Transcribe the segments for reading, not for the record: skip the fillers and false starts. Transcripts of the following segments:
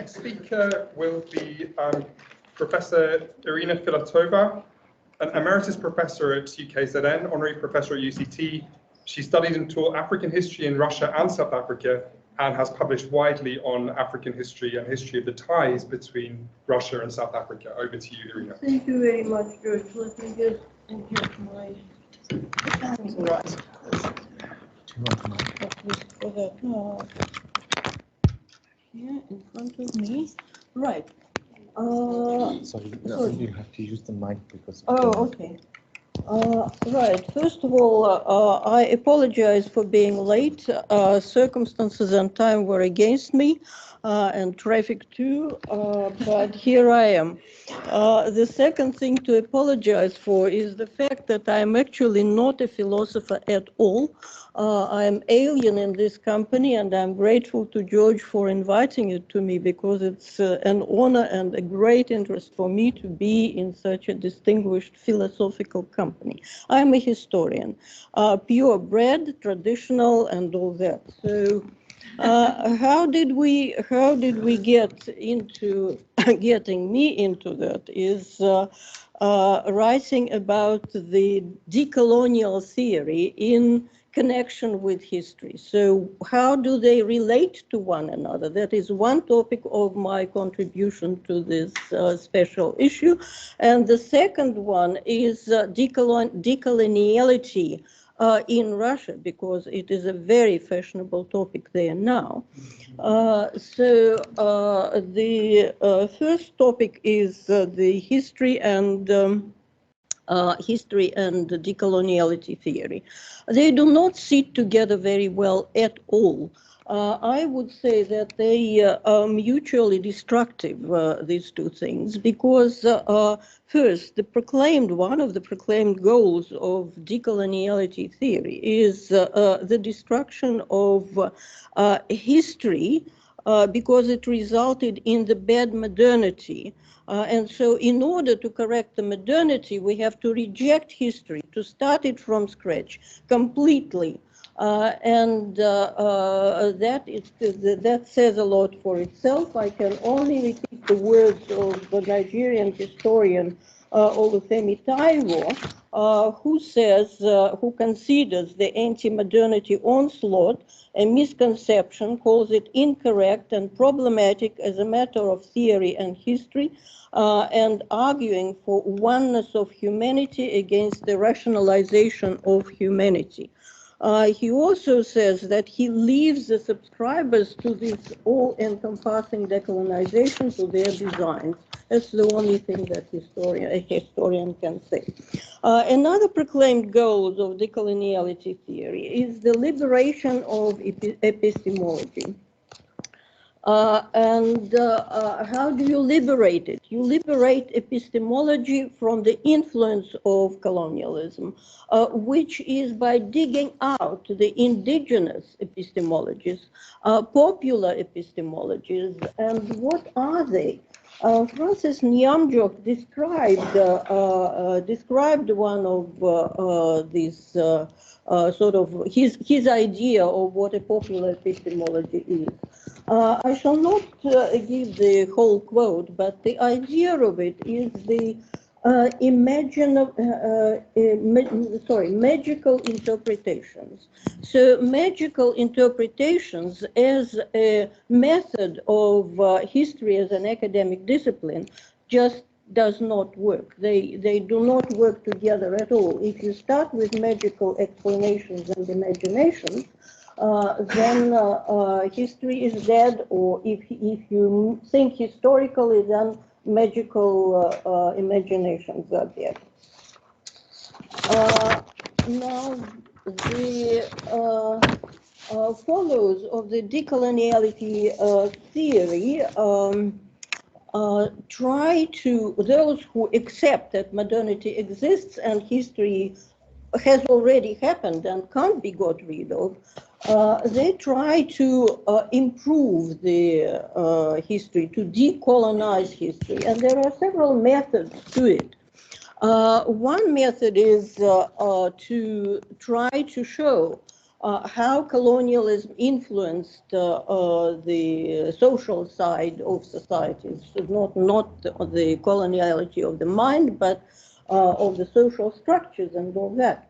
next speaker will be Professor Irina Filatova, an emeritus professor at UKZN, honorary professor at UCT. She studied and taught African history in Russia and South Africa, and has published widely on African history and history of the ties between Russia and South Africa. Over to you, Irina. Thank you very much, George. Let me just adjust my right. Here in front of me. Right. Sorry, no, you have to use the mic because. Oh, okay. Right. First of all, I apologize for being late. Circumstances and time were against me, and traffic too, but here I am. The second thing to apologize for is the fact that I'm actually not a philosopher at all. I'm alien in this company, and I'm grateful to George for inviting it to me, because it's an honor and a great interest for me to be in such a distinguished philosophical company. I'm a historian, purebred, traditional, and all that. So how did we get into getting me into that is writing about the decolonial theory in connection with history. So how do they relate to one another? That is one topic of my contribution to this special issue. And the second one is decoloniality in Russia, because it is a very fashionable topic there now. The first topic is the history and decoloniality theory. They do not sit together very well at all. I would say that they are mutually destructive, these two things, because first, one of the proclaimed goals of decoloniality theory is the destruction of history, because it resulted in the bad modernity. And so in order to correct the modernity, we have to reject history, to start it from scratch completely. That says a lot for itself. I can only repeat the words of the Nigerian historian Olufemi Taiwo, who considers the anti-modernity onslaught a misconception, calls it incorrect and problematic as a matter of theory and history, and arguing for oneness of humanity against the rationalization of humanity. He also says that he leaves the subscribers to this all-encompassing decolonization to their designs. That's the only thing that a historian can say. Another proclaimed goal of decoloniality theory is the liberation of epistemology. How do you liberate it? You liberate epistemology from the influence of colonialism, which is by digging out the indigenous epistemologies, popular epistemologies. And what are they? Francis Nyamjok described one of these sort of his idea of what a popular epistemology is. I shall not give the whole quote, but the idea of it is the magical interpretations. So magical interpretations as a method of history as an academic discipline just does not work. They do not work together at all. If you start with magical explanations and imaginations, then history is dead, or if you think historically, then magical imaginations are dead. Now, the followers of the decoloniality theory those who accept that modernity exists and history has already happened and can't be got rid of, they try to improve the history, to decolonize history, and there are several methods to it. One method is to try to show how colonialism influenced the social side of societies, not the coloniality of the mind, but of the social structures and all that.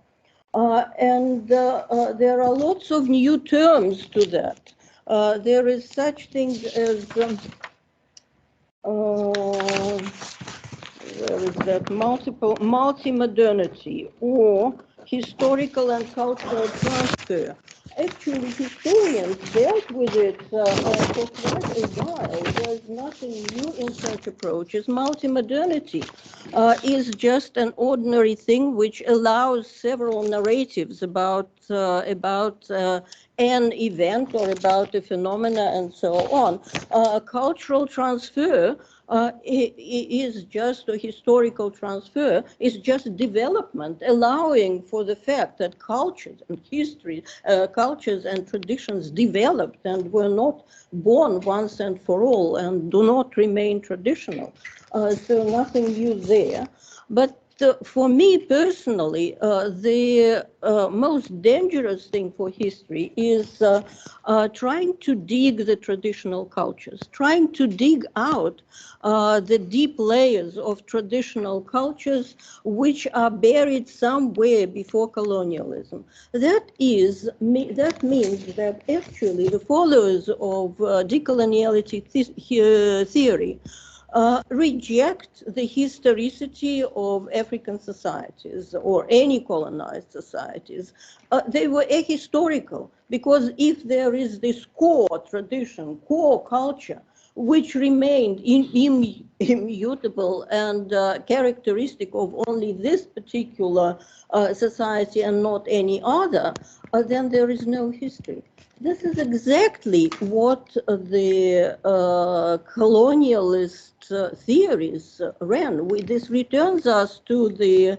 And there are lots of new terms to that. There is such thing as where is that multi-modernity or historical and cultural transfer. Actually, historians dealt with it for quite a while. There's nothing new in such approaches. Multi-modernity is just an ordinary thing which allows several narratives about an event or about a phenomena and so on. Cultural transfer is just a historical transfer, is just development, allowing for the fact that cultures and history, cultures and traditions developed and were not born once and for all and do not remain traditional. So nothing new there. But for me personally, the most dangerous thing for history is trying to dig the traditional cultures, trying to dig out the deep layers of traditional cultures which are buried somewhere before colonialism. That means that actually the followers of decoloniality theory reject the historicity of African societies or any colonized societies. They were ahistorical because if there is this core tradition, core culture, which remained immutable and characteristic of only this particular society and not any other, then there is no history. This is exactly what the colonialist theories ran. This returns us to the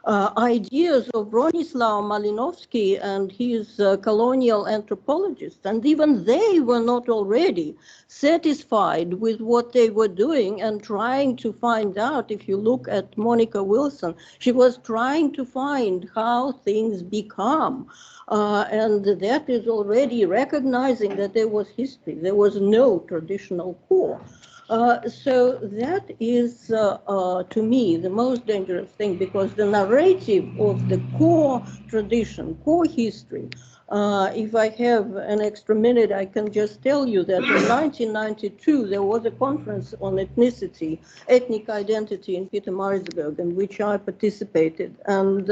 ideas of Bronislaw Malinowski and his colonial anthropologists, and even they were not already satisfied with what they were doing and trying to find out. If you look at Monica Wilson, she was trying to find how things become. And that is already recognizing that there was history, there was no traditional core. So that is, to me, the most dangerous thing, because the narrative of the core tradition, core history, if I have an extra minute, I can just tell you that in 1992, there was a conference on ethnicity, ethnic identity in Pietermaritzburg, in which I participated. And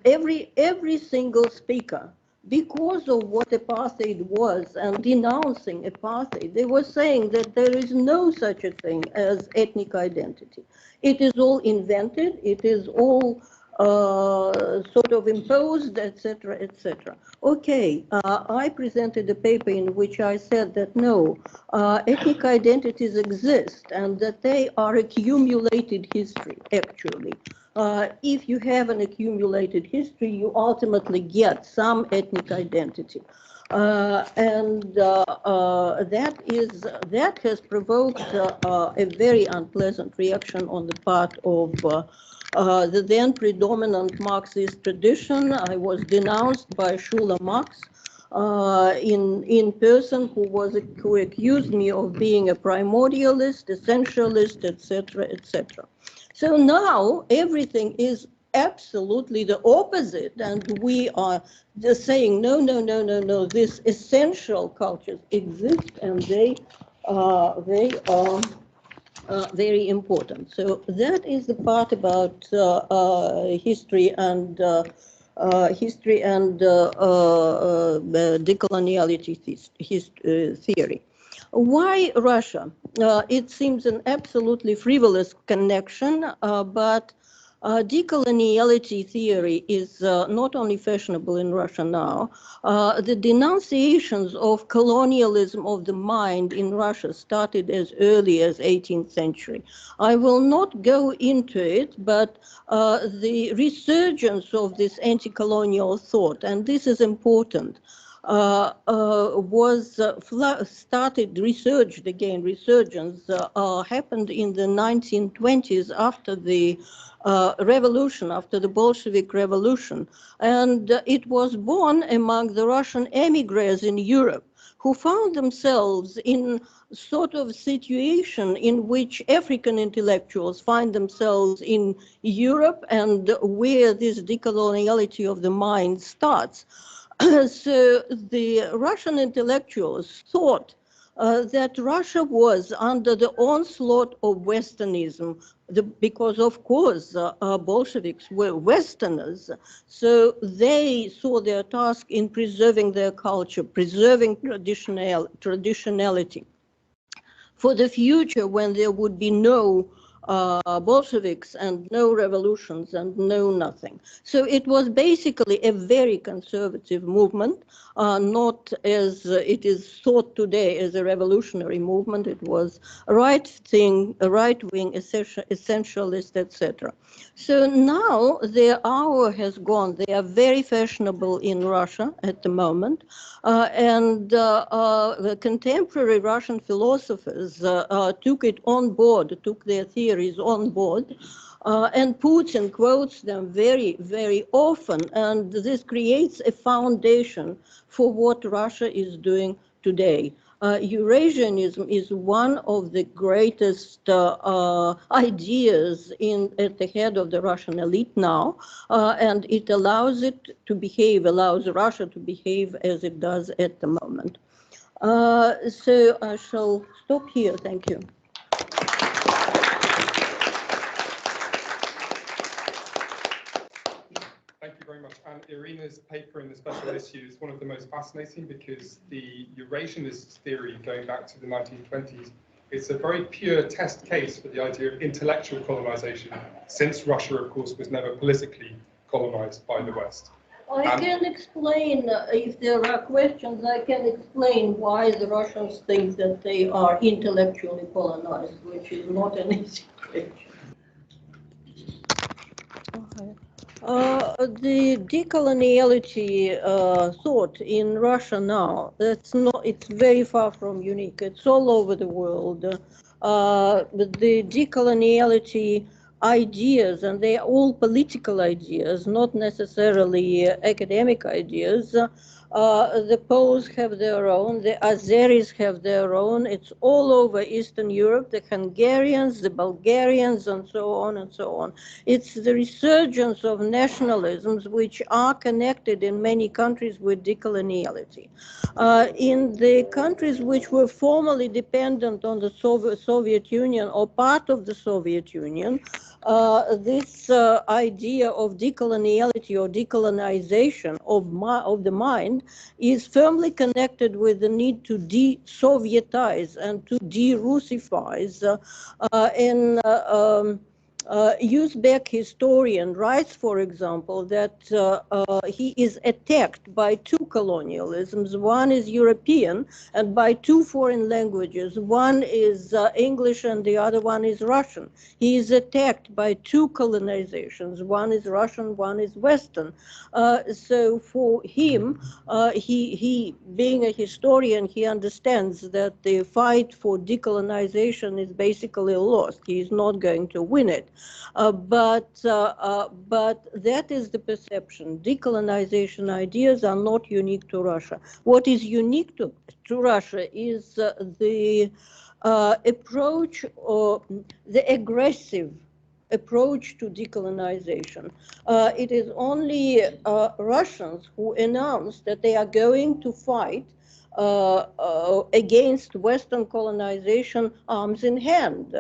every single speaker, because of what apartheid was and denouncing apartheid, they were saying that there is no such a thing as ethnic identity. It is all invented, it is all sort of imposed, etc., etc. Okay, I presented a paper in which I said that no, ethnic identities exist and that they are accumulated history, actually. If you have an accumulated history, you ultimately get some ethnic identity. That has provoked a very unpleasant reaction on the part of the then predominant Marxist tradition. I was denounced by Shula Marx in person, who accused me of being a primordialist, essentialist, etc., etc. So now everything is absolutely the opposite, and we are just saying no, no, no, no, no. These essential cultures exist, and they are very important. So that is the part about history and decoloniality theory. Why Russia? It seems an absolutely frivolous connection, but decoloniality theory is not only fashionable in Russia now. The denunciations of colonialism of the mind in Russia started as early as 18th century. I will not go into it, but the resurgence of this anti-colonial thought, and this is important, started resurgence happened in the 1920s after the revolution, after the Bolshevik Revolution. And it was born among the Russian emigres in Europe who found themselves in sort of situation in which African intellectuals find themselves in Europe and where this decoloniality of the mind starts. So the Russian intellectuals thought that Russia was under the onslaught of Westernism, because of course Bolsheviks were Westerners, so they saw their task in preserving their culture, preserving traditionality for the future when there would be no Bolsheviks and no revolutions and no nothing. So it was basically a very conservative movement, not as it is thought today as a revolutionary movement. It was a right-wing, essentialist, etc. So now their hour has gone. They are very fashionable in Russia at the moment, and the contemporary Russian philosophers took it on board, took their theories on board, and Putin quotes them very, very often, and this creates a foundation for what Russia is doing today. Eurasianism is one of the greatest ideas at the head of the Russian elite now, and it allows it to behave, allows Russia to behave as it does at the moment. So I shall stop here. Thank you. Thank you very much. And Irina's paper in the special issue is one of the most fascinating because the Eurasianist theory going back to the 1920s, it's a very pure test case for the idea of intellectual colonization, since Russia, of course, was never politically colonized by the West. I can explain, if there are questions, I can explain why the Russians think that they are intellectually colonized, which is not an easy question. Okay. The decoloniality thought in Russia now, it's very far from unique. It's all over the world. The decoloniality ideas, and they are all political ideas, not necessarily academic ideas. The Poles have their own, the Azeris have their own. It's all over Eastern Europe, the Hungarians, the Bulgarians, and so on and so on. It's the resurgence of nationalisms which are connected in many countries with decoloniality. In the countries which were formerly dependent on the Soviet Union or part of the Soviet Union, this idea of decoloniality or decolonization of the mind is firmly connected with the need to de-Sovietize and to de-Russifize. Uzbek historian writes, for example, that he is attacked by two colonialisms. One is European, and by two foreign languages. One is English and the other one is Russian. He is attacked by two colonizations. One is Russian, one is Western. So for him, he being a historian, he understands that the fight for decolonization is basically lost. He is not going to win it. But that is the perception. Decolonization ideas are not unique to Russia. What is unique to Russia is the approach, or the aggressive approach to decolonization. It is only Russians who announce that they are going to fight against Western colonization arms in hand.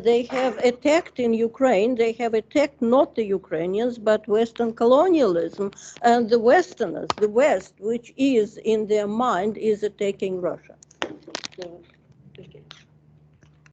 They have attacked in Ukraine, they have attacked not the Ukrainians, but Western colonialism, and the Westerners, the West, which is in their mind, is attacking Russia. So,